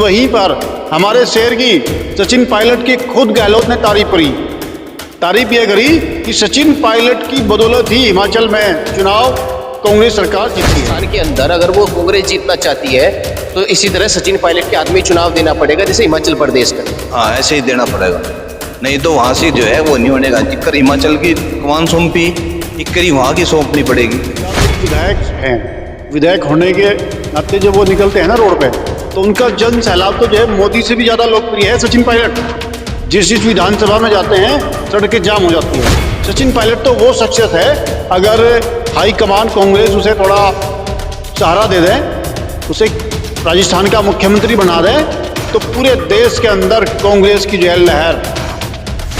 वहीं पर हमारे शेर की सचिन पायलट की खुद गहलोत ने तारीफ ये करी कि सचिन पायलट की बदौलत ही हिमाचल में चुनाव कांग्रेस सरकार जीती है। राजस्थान के अंदर अगर वो कांग्रेस जीतना चाहती है तो इसी तरह सचिन पायलट के आदमी चुनाव देना पड़ेगा जैसे हिमाचल प्रदेश का। हाँ, ऐसे ही देना पड़ेगा, नहीं तो वहाँ से जो है वो नहीं होने का। जिक्कर हिमाचल की कमान सौंपी, इक्करी वहाँ की सौंपनी पड़ेगी। विधायक हैं, विधायक होने के नाते जब वो निकलते हैं ना रोड पे, तो उनका जन सैलाब तो जो है मोदी से भी ज़्यादा लोकप्रिय है सचिन पायलट। जिस विधानसभा में जाते हैं सड़कें जाम हो जाती हैं। सचिन पायलट तो वो शख्सियत है, अगर हाईकमान कांग्रेस उसे थोड़ा सहारा दे दें, उसे राजस्थान का मुख्यमंत्री बना दें, तो पूरे देश के अंदर कांग्रेस की जो है लहर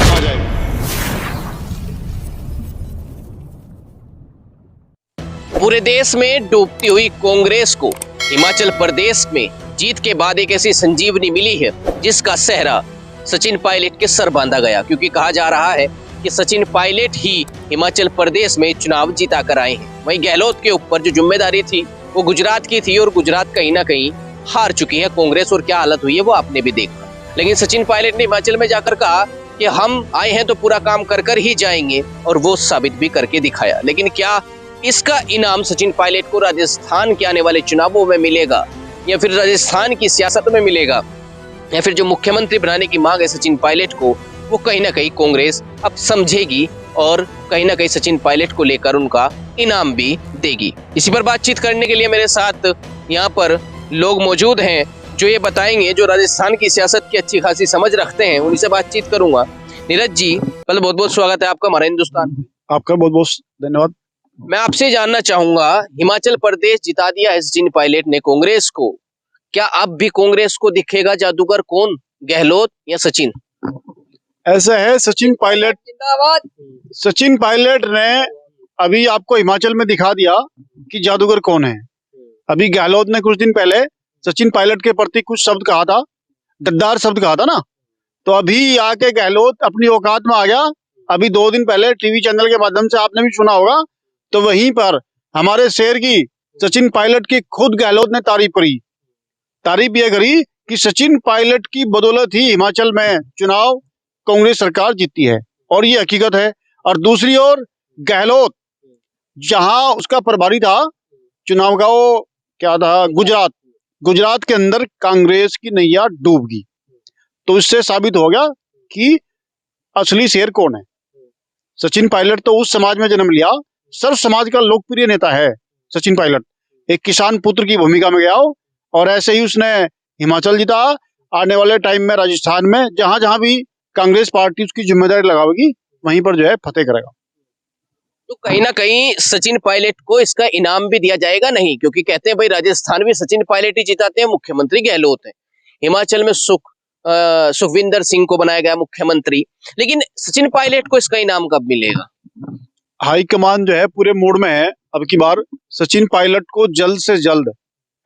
आ जाएगी। पूरे देश में डूबती हुई कांग्रेस को हिमाचल प्रदेश में जीत के बाद एक ऐसी संजीवनी मिली है जिसका सेहरा सचिन पायलट के सर बांधा गया, क्योंकि कहा जा रहा है कि सचिन पायलट ही हिमाचल प्रदेश में चुनाव जीता कर आए हैं। वहीं गहलोत के ऊपर जो जिम्मेदारी थी वो गुजरात की थी और गुजरात कहीं ना कहीं हार चुकी है कांग्रेस, और क्या हालत हुई है वो आपने भी देखा। लेकिन सचिन पायलट ने हिमाचल में जाकर कहा कि हम आए हैं तो पूरा काम कर कर ही जाएंगे, और वो साबित भी करके दिखाया। लेकिन क्या इसका इनाम सचिन पायलट को राजस्थान के आने वाले चुनावों में मिलेगा, या फिर राजस्थान की सियासत में मिलेगा, या फिर जो मुख्यमंत्री बनाने की मांग है सचिन पायलट को, वो कहीं ना कहीं कांग्रेस अब समझेगी और कहीं ना कहीं सचिन पायलट को लेकर उनका इनाम भी देगी। इसी पर बातचीत करने के लिए मेरे साथ यहाँ पर लोग मौजूद हैं जो ये बताएंगे, जो राजस्थान की सियासत की अच्छी खासी समझ रखते हैं, उन्हीं से बातचीत करूंगा। नीरज जी, पहले बहुत बहुत स्वागत है आपका हमारा हिंदुस्तान। आपका बहुत बहुत धन्यवाद। मैं आपसे जानना चाहूंगा, हिमाचल प्रदेश जिता दिया है सचिन पायलट ने कांग्रेस को, क्या अब भी कांग्रेस को दिखेगा जादूगर कौन, गहलोत या सचिन? ऐसा है, सचिन पायलट ने अभी आपको हिमाचल में दिखा दिया कि जादूगर कौन है। अभी गहलोत ने कुछ दिन पहले सचिन पायलट के प्रति कुछ शब्द कहा था, गद्दार शब्द कहा था ना, तो अभी आके गहलोत अपनी औकात में आ गया। अभी 2 दिन पहले टीवी चैनल के माध्यम से आपने भी सुना होगा, तो वहीं पर हमारे शेर की सचिन पायलट की खुद गहलोत ने तारीफ ये करी कि सचिन पायलट की बदौलत ही हिमाचल में चुनाव कांग्रेस सरकार जीती है, और ये हकीकत है। और दूसरी ओर गहलोत, जहां उसका प्रभारी था चुनाव का, वो क्या था, गुजरात के अंदर कांग्रेस की नैया डूब गई। तो इससे साबित हो गया कि असली शेर कौन है। सचिन पायलट तो उस समाज में जन्म लिया, सर्व समाज का लोकप्रिय नेता है सचिन पायलट। एक किसान पुत्र की भूमिका में गया हो, और ऐसे ही उसने हिमाचल जीता। आने वाले टाइम में राजस्थान में जहां जहां भी कांग्रेस पार्टी उसकी जिम्मेदारी लगावेगी, वहीं पर जो है फतेह करेगा। तो कहीं ना कहीं सचिन पायलट को इसका इनाम भी दिया जाएगा नहीं, क्योंकि कहते हैं भाई राजस्थान में सचिन पायलट ही जिताते हैं, मुख्यमंत्री गहलोत है। हिमाचल में सुखविंदर सिंह को बनाया गया मुख्यमंत्री, लेकिन सचिन पायलट को इसका इनाम कब मिलेगा? हाईकमान जो है पूरे मूड में है अब की बार। सचिन पायलट को जल्द से जल्द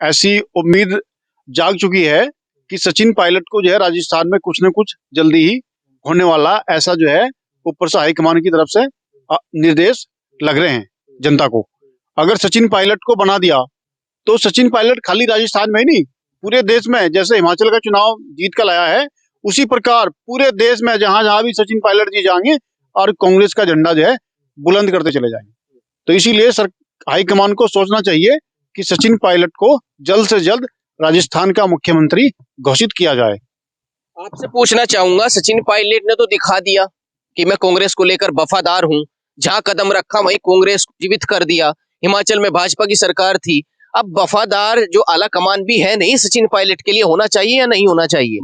ऐसी उम्मीद जाग चुकी है कि सचिन पायलट को जो है राजस्थान में कुछ न कुछ जल्दी ही होने वाला, ऐसा जो है ऊपर से हाईकमान की तरफ से निर्देश लग रहे हैं जनता को। अगर सचिन पायलट को बना दिया तो सचिन पायलट खाली राजस्थान में ही नहीं, पूरे देश में, जैसे हिमाचल का चुनाव जीत कर लाया है, उसी प्रकार पूरे देश में जहां जहां भी सचिन पायलट जी जाएंगे और कांग्रेस का झंडा जो है बुलंद करते चले जाएंगे। तो इसीलिए हाईकमान को सोचना चाहिए कि सचिन पायलट को जल्द से जल्द राजस्थान का मुख्यमंत्री घोषित किया जाए। आपसे पूछना चाहूंगा, सचिन पायलट ने तो दिखा दिया कि मैं कांग्रेस को लेकर वफादार हूं, जहां कदम रखा वहीं कांग्रेस को जीवित कर दिया। हिमाचल में भाजपा की सरकार थी, अब वफादार जो आला कमान भी है नहीं सचिन पायलट के लिए, होना चाहिए या नहीं होना चाहिए?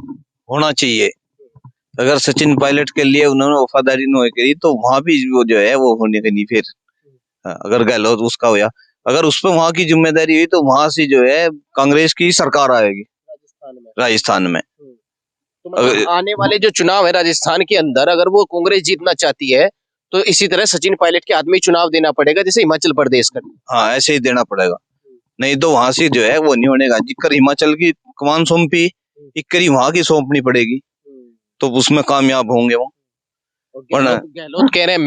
होना चाहिए। अगर सचिन पायलट के लिए उन्होंने वफादारी नहीं करी तो वहां भी वो जो है वो होने का नहीं। फिर अगर गहलोत उसका होया, अगर उस पर वहां की जिम्मेदारी हुई तो वहां से जो है कांग्रेस की सरकार आएगी राजस्थान में। तो मतलब आने वाले जो चुनाव है राजस्थान के अंदर, अगर वो कांग्रेस जीतना चाहती है तो इसी तरह सचिन पायलट के आदमी चुनाव देना पड़ेगा जैसे हिमाचल प्रदेश का। हाँ, ऐसे ही देना पड़ेगा, नहीं तो वहां से जो है वो नहीं होने का। जिक्कर हिमाचल की कमान सौंपी, इक्करी वहां की सौंपनी पड़ेगी, तो उसमें कामयाब होंगे वो। गहलोत कह रहे हैं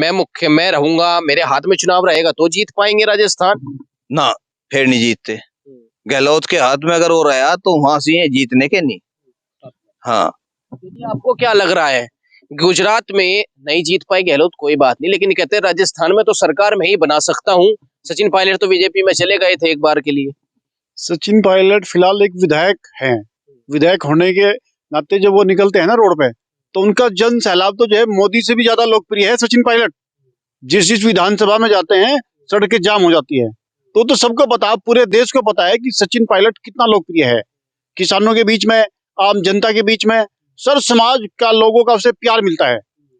मैं रहूंगा, मेरे हाथ में चुनाव रहेगा तो जीत पाएंगे राजस्थान ना, फिर नहीं जीतते। गहलोत के हाथ में अगर वो रहा तो वहां से जीतने के नहीं। हाँ। क्योंकि आपको क्या लग रहा है, गुजरात में नहीं जीत पाई गहलोत कोई बात नहीं, लेकिन कहते हैं राजस्थान में तो सरकार में ही बना सकता हूँ। सचिन पायलट तो बीजेपी में चले गए थे एक बार के लिए। सचिन पायलट फिलहाल एक विधायक हैं। विधायक होने के नाते जब वो निकलते हैं ना रोड पे, तो उनका जन सैलाब तो जो है मोदी से भी ज्यादा लोकप्रिय है सचिन पायलट। जिस जिस विधानसभा में जाते हैं सड़कें जाम हो जाती है। तो सबको पता, पूरे देश को पता है कि सचिन पायलट कितना लोकप्रिय है। किसानों के बीच में, आम जनता के बीच में, सर्व समाज का लोगों का उसे प्यार मिलता है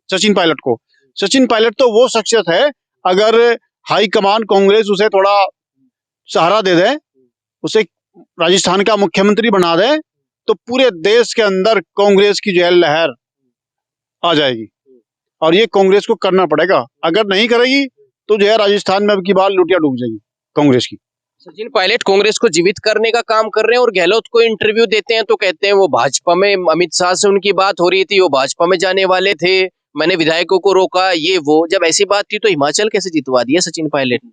सचिन पायलट को। सचिन पायलट तो वो शख्सियत है, अगर हाईकमान कांग्रेस उसे थोड़ा सहारा दे दे, उसे राजस्थान का मुख्यमंत्री बना दे, तो पूरे देश के अंदर कांग्रेस की जो है लहर आ जाएगी। और ये कांग्रेस को करना पड़ेगा, अगर नहीं करेगी तो जो है राजस्थान में अब की बार लुटिया डूब जाएगी कांग्रेस की। सचिन पायलट कांग्रेस को जीवित करने का काम कर रहे हैं, और गहलोत को इंटरव्यू देते हैं तो कहते हैं वो भाजपा में, अमित शाह से उनकी बात हो रही थी, वो भाजपा में जाने वाले थे, मैंने विधायकों को रोका, ये वो। जब ऐसी बात थी तो हिमाचल कैसे जितवा दिया सचिन पायलट ने?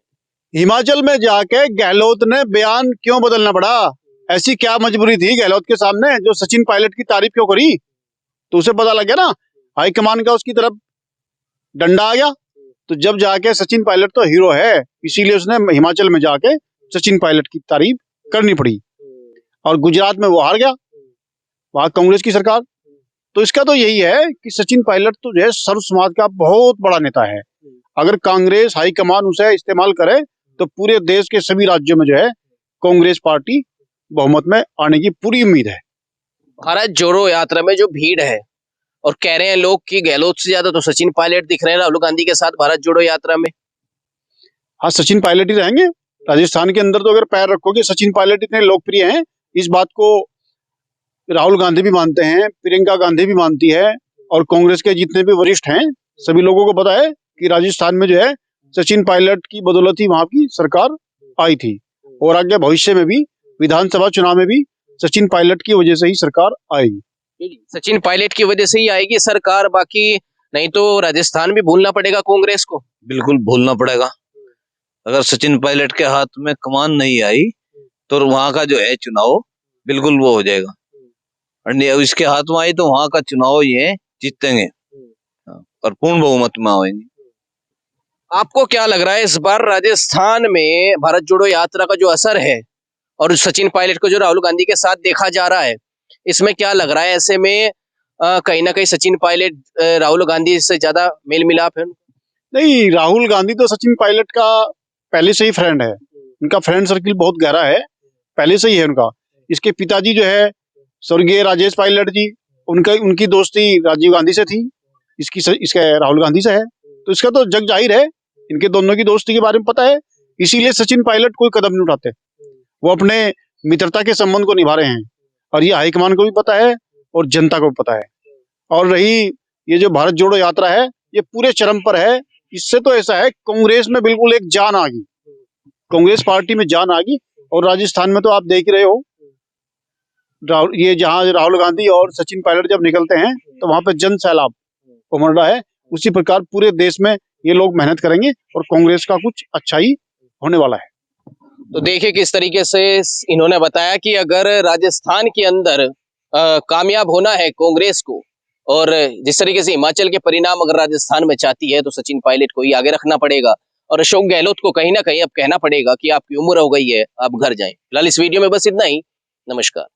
हिमाचल में जाके गहलोत ने बयान क्यों बदलना पड़ा? ऐसी क्या मजबूरी थी गहलोत के सामने जो सचिन पायलट की तारीफ क्यों करी? तो उसे पता लग गया ना, हाईकमान का उसकी तरफ डंडा आ गया। तो जब जाके सचिन पायलट तो हीरो है, इसीलिए उसने हिमाचल में जाके सचिन पायलट की तारीफ करनी पड़ी। और गुजरात में वो हार गया, वहां कांग्रेस की सरकार। तो इसका तो यही है कि सचिन पायलट तो जो है सर्व समाज का बहुत बड़ा नेता है। अगर कांग्रेस हाईकमान उसे इस्तेमाल करे तो पूरे देश के सभी राज्यों में जो है कांग्रेस पार्टी बहुमत में आने की पूरी उम्मीद है। भारत जोड़ो यात्रा में जो भीड़ है, और कह रहे हैं लोग कि गहलोत से ज्यादा तो सचिन पायलट दिख रहे हैं राहुल गांधी के साथ भारत जोड़ो यात्रा में। हाँ, सचिन पायलट ही रहेंगे राजस्थान के अंदर। तो अगर पैर रखोगे, सचिन पायलट इतने लोकप्रिय हैं, इस बात को राहुल गांधी भी मानते हैं, प्रियंका गांधी भी मानती है, और कांग्रेस के जितने भी वरिष्ठ हैं सभी लोगों को पता है कि राजस्थान में जो है सचिन पायलट की बदौलत ही वहां की सरकार आई थी, और आगे भविष्य में भी विधानसभा चुनाव में भी सचिन पायलट की वजह से ही सरकार आएगी। सचिन पायलट की वजह से ही आएगी सरकार, बाकी नहीं तो राजस्थान भी भूलना पड़ेगा कांग्रेस को। बिल्कुल भूलना पड़ेगा। अगर सचिन पायलट के हाथ में कमान नहीं आई तो वहां का जो है चुनाव बिल्कुल वो हो जाएगा, और इसके हाथ में आई तो वहां का चुनाव ये जीतेंगे और पूर्ण बहुमत में आएंगे। आपको क्या लग रहा है इस बार राजस्थान में भारत जोड़ो यात्रा का जो असर है, और सचिन पायलट को जो राहुल गांधी के साथ देखा जा रहा है, इसमें क्या लग रहा है? ऐसे में कहीं ना कहीं सचिन पायलट राहुल गांधी से ज्यादा मेल मिलाप है? नहीं, राहुल गांधी तो सचिन पायलट का पहले से ही फ्रेंड है। उनका फ्रेंड सर्किल बहुत गहरा है, पहले से ही है उनका। इसके पिताजी जो है स्वर्गीय राजेश पायलट जी, उनकी दोस्ती राजीव गांधी से थी, इसके राहुल गांधी से है। तो इसका तो जग जाहिर है, इनके दोनों की दोस्ती के बारे में पता है। इसीलिए सचिन पायलट कोई कदम नहीं उठाते, वो अपने मित्रता के संबंध को निभा रहे हैं, और ये हाईकमान को भी पता है और जनता को भी पता है। और रही ये जो भारत जोड़ो यात्रा है, ये पूरे चरम पर है। इससे तो ऐसा है, कांग्रेस में बिल्कुल एक जान आ गई, कांग्रेस पार्टी में जान आ गई। और राजस्थान में तो आप देख रहे हो, ये जहां राहुल गांधी और सचिन पायलट जब निकलते हैं तो वहां पे जन सैलाब उमड़ रहा है। उसी प्रकार पूरे देश में ये लोग मेहनत करेंगे और कांग्रेस का कुछ अच्छा ही होने वाला है। तो देखिए किस तरीके से इन्होंने बताया कि अगर राजस्थान के अंदर कामयाब होना है कांग्रेस को, और जिस तरीके से हिमाचल के परिणाम अगर राजस्थान में चाहती है, तो सचिन पायलट को ही आगे रखना पड़ेगा, और अशोक गहलोत को कहीं ना कहीं अब कहना पड़ेगा कि आपकी उम्र हो गई है, आप घर जाएं। फिलहाल इस वीडियो में बस इतना ही। नमस्कार।